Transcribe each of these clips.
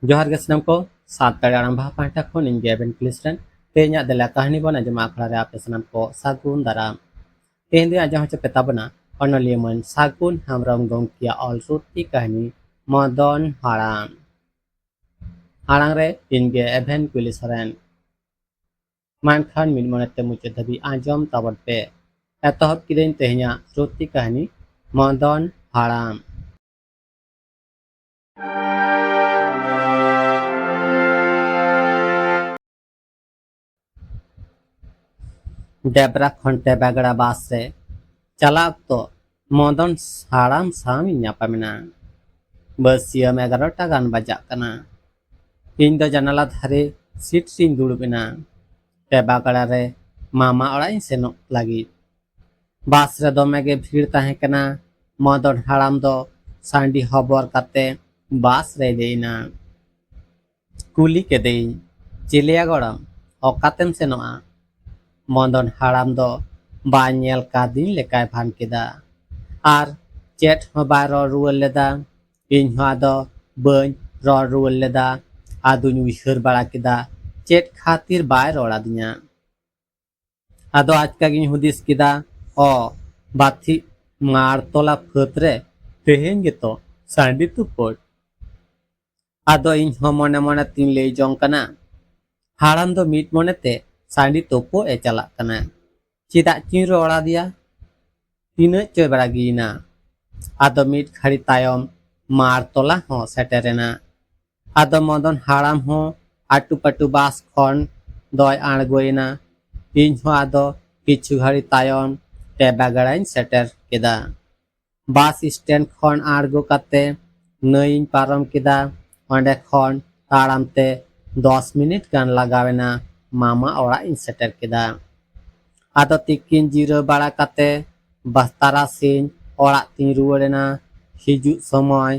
जोहार गे सनम को सानताड़ी आड़ांग बाहा पाहटा खन ᱤᱧ ᱜᱮᱵᱮᱱ ᱠᱞᱤᱥᱨᱮᱱ ᱛᱮᱦᱮᱧᱟᱜ ᱫᱮᱞᱟ ᱠᱟᱹᱦᱱᱤ ᱵᱚᱱ ᱟᱸᱡᱚᱢᱟ ᱟᱠᱷᱲᱟ ᱨᱮ ᱟᱯᱮ ᱥᱟᱱᱟᱢ ᱠᱚ ᱥᱟᱹᱜᱩᱱ ᱫᱟᱨᱟᱢ ᱛᱮᱦᱮᱧ ᱫᱚ ᱟᱸᱡᱚᱢ ᱦᱚᱪᱚ ᱯᱮ ᱛᱟᱵᱚᱱᱟ ᱚᱱᱚᱞᱤᱭᱟᱹ ᱢᱟᱹᱱ ᱥᱟᱹᱜᱩᱱ ᱦᱮᱢᱵᱨᱚᱢ ᱜᱚᱢᱠᱮᱭᱟᱜ ᱚᱞ ᱥᱩᱨᱛᱤ ᱠᱟᱹᱦᱱᱤ ᱢᱚᱫᱚᱱ ᱦᱟᱲᱟᱢ ᱟᱲᱟᱝ ᱨᱮ ᱤᱧ ᱜᱮ ᱮᱵᱷᱮᱱ ᱠᱩᱭᱞᱤ ᱥᱚᱨᱮᱱ ᱢᱮᱱᱠᱷᱟᱱ ᱢᱤᱫ ᱢᱚᱱᱮᱛᱮ ᱢᱩᱪᱟᱹᱫ ᱫᱷᱟᱹᱵᱤᱡ ᱟᱸᱡᱚᱢ ᱛᱟᱵᱚᱱ ᱯᱮ ᱮᱛᱚᱦᱚᱵ ᱠᱤᱫᱟᱹᱧ ᱛᱮᱦᱮᱧᱟᱜ ᱥᱩᱨᱛᱤ ᱠᱟᱹᱦᱱᱤ ᱢᱚᱫᱚᱱ ᱦᱟᱲᱟᱢ ᱰᱮᱵᱨᱟ ᱠᱷᱚᱱ ᱴᱮᱵᱟᱜᱲᱟ ᱵᱟᱥ ᱨᱮ ᱪᱟᱞᱟᱜ ᱚᱠᱛᱚ ᱢᱚᱫᱚᱱ ᱦᱟᱲᱟᱢ ᱥᱟᱶ ᱤᱧ ᱧᱟᱯᱟᱢᱮᱱᱟ। ᱵᱟᱹᱥᱤᱭᱟᱹᱢ 11টা ᱜᱟᱱ ᱵᱟᱡᱟᱜ ᱠᱟᱱᱟ। ᱤᱧ ᱫᱚ ᱡᱟᱱᱟᱞᱟ ᱫᱷᱟᱨᱮ ᱥᱤᱴ ᱨᱤᱧ ᱫᱩᱲᱩᱵ ᱮᱱᱟ। ᱴᱮᱵᱟᱜᱲᱟ ᱨᱮ ᱢᱟᱢᱟ ᱚᱲᱟᱜ ᱤᱧ ᱥᱮᱱᱚᱜ ᱞᱟᱹᱜᱤᱫ। ᱵᱟᱥ ᱨᱮ ᱫᱚᱢᱮ ᱜᱮ ᱵᱷᱤᱲ ᱛᱟᱦᱮᱸ ᱠᱟᱱᱟ। ᱢᱚᱫᱚᱱ ᱦᱟᱲᱟᱢ ᱫᱚ ᱥᱟᱺᱰᱤ ᱦᱚᱵᱚᱨ ᱠᱟᱛᱮ ᱵᱟᱥ ᱨᱮᱭ ᱫᱮᱡ ᱮᱱᱟ। ᱠᱩᱞᱤ ᱠᱮᱫᱮᱭᱟᱹᱧ, ᱪᱤᱞᱤᱭᱟ ᱜᱚᱲᱚᱢ, ᱚᱠᱟᱛᱮᱢ ᱥᱮᱱᱚᱜᱼᱟ? ᱢᱚᱫᱚᱱ ᱦᱟᱲᱟᱢ ᱫᱚ ᱵᱟᱭ ᱧᱮᱞ ᱠᱟᱫᱤᱧ ᱞᱮᱠᱟᱭ ᱵᱷᱟᱱ ᱠᱮᱫᱟ ᱟᱨ ᱪᱮᱫ ᱦᱚᱸ ᱵᱟᱭ ᱨᱚᱲ ᱨᱩᱣᱟᱹᱲ ᱞᱮᱫᱟ। ᱤᱧ ᱦᱚᱸ ᱟᱫᱚ ᱵᱟᱹᱧ ᱨᱚᱲ ᱨᱩᱣᱟᱹᱲ ᱞᱮᱫᱟ। ᱟᱫᱚᱧ ᱩᱭᱦᱟᱹᱨ ᱵᱟᱲᱟ ᱠᱮᱫᱟ ᱪᱮᱫ ᱠᱷᱟᱹᱛᱤᱨ ᱵᱟᱭ ᱨᱚᱲ ᱟᱹᱫᱤᱧᱟ। ᱟᱫᱚ ᱟᱪᱠᱟᱜᱤᱧ ᱦᱩᱫᱤᱥ ᱠᱮᱫᱟ, ᱵᱟᱹᱛᱷᱤ ᱢᱟᱲᱛᱚᱞᱟ ᱯᱷᱟᱹᱫ ᱨᱮ ᱛᱮᱦᱮᱧ ᱜᱮᱛᱚ ᱥᱟᱺᱰᱤ ᱛᱩᱯᱩᱫ। ᱟᱫᱚ ᱤᱧ ᱦᱚᱸ ᱢᱚᱱᱮ ᱢᱚᱱᱮ ᱛᱤᱧ ᱞᱟᱹᱭ ᱡᱚᱝ ᱠᱟᱱᱟ, ᱦᱟᱲᱟᱢ ᱫᱚ ᱢᱤᱫ ᱢᱚᱱᱮᱛᱮ ᱥᱟᱺᱰᱤ ᱛᱩᱯᱩᱜ ᱮ ᱪᱟᱞᱟᱜ ᱠᱟᱱᱟ। ᱪᱮᱫᱟᱜ ᱪᱚᱧ ᱨᱚᱲ ᱟᱫᱮᱭᱟ? ᱛᱤᱱᱟᱹᱜ ᱪᱚᱭ ᱨᱟᱹᱜᱤᱭᱮᱱᱟ। ᱟᱫᱚ ᱢᱤᱫ ᱜᱷᱟᱹᱲᱤ ᱛᱟᱭᱚᱢ ᱢᱟᱲᱛᱚᱞᱟ ᱦᱚᱸ ᱥᱮᱴᱮᱨᱮᱱᱟ। ᱟᱫᱚ ᱢᱚᱫᱚᱱ ᱦᱟᱲᱟᱢ ᱦᱚᱸ ᱟᱴᱩᱯᱟᱴᱩ ᱵᱟᱥ ᱠᱷᱚᱱ ᱫᱚᱭ ᱟᱬᱜᱚᱭᱮᱱᱟ। ᱤᱧ ᱦᱚᱸ ᱟᱫᱚ ᱠᱤᱪᱷᱩ ᱜᱷᱟᱹᱲᱤ ᱛᱟᱭᱚᱢ ᱴᱮᱵᱟᱜᱲᱟᱧ ᱥᱮᱴᱮᱨ ᱠᱮᱫᱟ। ᱵᱟᱥ ᱥᱴᱮᱱᱰ ᱠᱷᱚᱱ ᱟᱬᱜᱚ ᱠᱟᱛᱮ ᱱᱟᱹᱭᱤᱧ ᱯᱟᱨᱚᱢ ᱠᱮᱫᱟ। ᱚᱸᱰᱮ ᱠᱷᱚᱱ ᱛᱟᱲᱟᱢ te 10 ᱢᱤᱱᱤᱴ ᱜᱟᱱ ᱞᱟᱜᱟᱣᱮᱱᱟ ᱢᱟᱢᱟ ᱚᱲᱟᱜ ᱤᱧ ᱥᱮᱴᱮᱨ ᱠᱮᱫᱟ। ᱟᱫᱚ ᱛᱤᱠᱤᱱ ᱡᱤᱨᱟᱹᱣ ᱵᱟᱲᱟ ᱠᱟᱛᱮ ᱛᱟᱨᱟᱥᱤᱧ ᱚᱲᱟᱜ ᱛᱤᱧ ᱨᱩᱣᱟᱹᱲᱮᱱᱟ। ᱦᱤᱡᱩᱜ ᱥᱚᱢᱚᱭ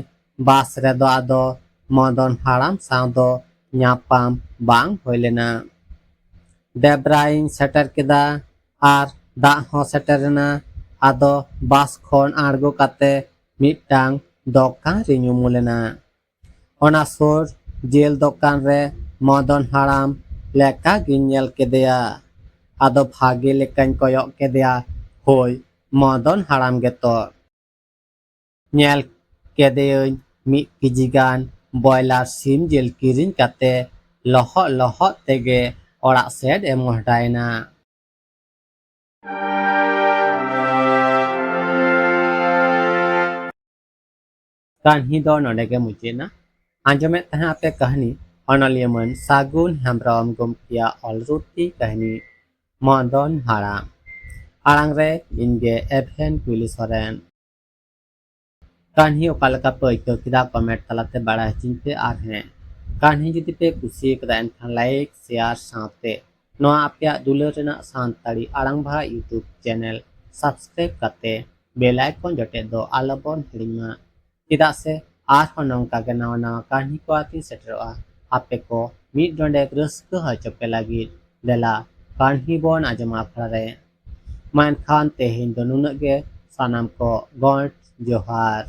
ᱵᱟᱥ ᱨᱮᱫᱚ ᱟᱫᱚ ᱢᱚᱫᱚᱱ ᱦᱟᱲᱟᱢ ᱥᱟᱶ ᱫᱚ ᱧᱟᱯᱟᱢ ᱵᱟᱝ ᱦᱩᱭ ᱞᱮᱱᱟ। ᱰᱮᱵᱨᱟᱧ ᱥᱮᱴᱮᱨ ᱠᱮᱫᱟ ᱟᱨ ᱫᱟᱜ ᱦᱚᱸ ᱥᱮᱴᱮᱨᱮᱱᱟ। ᱟᱫᱚ ᱵᱟᱥ ᱠᱷᱚᱱ ᱟᱬᱜᱚ ᱠᱟᱛᱮ ᱢᱤᱫᱴᱟᱝ ᱫᱚᱠᱟᱱ ᱨᱤᱧ ᱩᱢᱩᱞᱮᱱᱟ। ᱚᱱᱟ ᱥᱩᱨ ᱡᱤᱞ ᱫᱚᱠᱟᱱ ᱨᱮ ᱢᱚᱫᱚᱱ ᱦᱟᱲᱟᱢ ᱞᱮᱠᱟ ᱜᱤᱧ ᱧᱮᱞ ᱠᱮᱫᱮᱭᱟ। ᱟᱫᱚ ᱵᱷᱟᱜᱮ ᱞᱮᱠᱟᱧ ᱠᱚᱭᱚᱜ ᱠᱮᱫᱮᱭᱟ, ᱦᱳᱭ ᱢᱚᱫᱚᱱ ᱦᱟᱲᱟᱢ ᱜᱮᱛᱚ। ᱧᱮᱞ ᱠᱮᱫᱮᱭᱟᱹᱧ 1 ᱠᱮᱡᱤ ᱜᱟᱱ ᱵᱚᱭᱞᱟᱨ ᱥᱤᱢ ᱡᱤᱞ ᱠᱤᱨᱤᱧ ᱠᱟᱛᱮ ᱞᱚᱦᱚᱫ ᱞᱚᱦᱚᱫ ᱛᱮᱜᱮ ᱚᱲᱟᱜ ᱥᱮᱫ ᱮ ᱢᱚᱦᱰᱟᱭᱮᱱᱟ। ᱠᱟᱹᱦᱱᱤ ᱫᱚ ᱱᱚᱰᱮ ᱜᱮ ᱢᱩᱪᱟᱹᱫ ᱮᱱᱟ। ᱟᱸᱡᱚᱢᱮᱫ ᱛᱟᱦᱮᱸ ᱟᱯᱮ ᱠᱟᱹᱦᱱᱤ ᱚᱱᱚᱞᱤᱭᱟᱹ ᱢᱟᱹᱱ ᱥᱟᱹᱜᱩᱱ ᱦᱮᱢᱵᱨᱚᱢ ᱜᱚᱢᱠᱮᱭᱟᱜ ᱚᱞ ᱥᱩᱨᱛᱤ ᱠᱟᱹᱦᱱᱤ ᱢᱚᱫᱚᱱ ᱦᱟᱲᱟᱢ। ᱟᱲᱟᱝ ᱨᱮ ᱤᱧ ᱜᱮ ᱮᱵᱷᱮᱱ ᱠᱩᱭᱞᱤ ᱥᱚᱨᱮᱱ। ᱠᱟᱹᱦᱱᱤ ᱚᱠᱟ ᱞᱮᱠᱟ ᱯᱮ ᱟᱹᱭᱠᱟᱹᱣ ᱠᱮᱫᱟ ᱠᱚᱢᱮᱱᱴ ᱛᱟᱞᱟᱛᱮ ᱵᱟᱲᱟᱭ ᱦᱚᱪᱚᱧ ᱯᱮ। ᱟᱨ ᱦᱮᱸ, ᱠᱟᱹᱦᱱᱤ ᱡᱩᱫᱤ ᱯᱮ ᱠᱩᱥᱤᱭᱟᱠᱟᱫᱟ ᱮᱱᱠᱷᱟन ᱞᱟᱭᱤᱠ ᱥᱮᱭᱟᱨ ᱥᱟᱶᱛᱮ ᱱᱚᱣᱟ ᱟᱯᱮᱭᱟᱜ ᱫᱩᱞᱟᱹᱲ ᱨᱮᱱᱟᱜ ᱥᱟᱱᱛᱟᱲᱤ ᱟᱲᱟᱝ ᱵᱟᱦᱟ ᱤᱭᱩᱴᱩᱵᱽ ᱪᱮᱱᱮᱞ ᱥᱟᱵᱥᱠᱨᱟইᱵ ᱠᱟᱛᱮ ᱵᱮल ᱟᱭᱠᱚᱱ ᱡᱚᱴᱮᱫ ᱫᱚ ᱟᱞᱚᱵᱚᱱ ᱦᱤᱲᱤᱧ ᱢᱟ। ᱪᱮᱫᱟᱜ ᱥᱮ ᱟᱨᱦᱚᱸ ᱱᱚᱝᱠᱟ ᱜᱮ ᱱᱟᱣᱟ ᱱᱟᱣᱟ ᱠᱟᱹᱦᱱᱤ ᱠᱚ ᱟᱛᱮᱧ ᱥᱮᱴᱮᱨᱚᱜᱼᱟ ᱟᱯᱮ ko ᱢᱤᱫ ᱰᱚᱸᱰᱮᱠ ᱨᱟᱹᱥᱠᱟᱹ ᱦᱚᱪᱚ ᱯᱮ ᱞᱟᱹᱜᱤᱫ। ᱫᱮᱞᱟ ᱠᱟᱹᱦᱱᱤ ᱵᱚᱱ ᱟᱸᱡᱚᱢᱟ ᱟᱠᱷᱲᱟ ᱨᱮ। ᱢᱮᱱᱠᱷᱟᱱ ᱛᱮᱦᱮᱧ ᱫᱚ ᱱᱩᱱᱟᱹᱜ ᱜᱮ। ᱥᱟᱱᱟᱢ ᱠᱚ ᱜᱚᱰ ᱡᱚᱦᱟᱨ।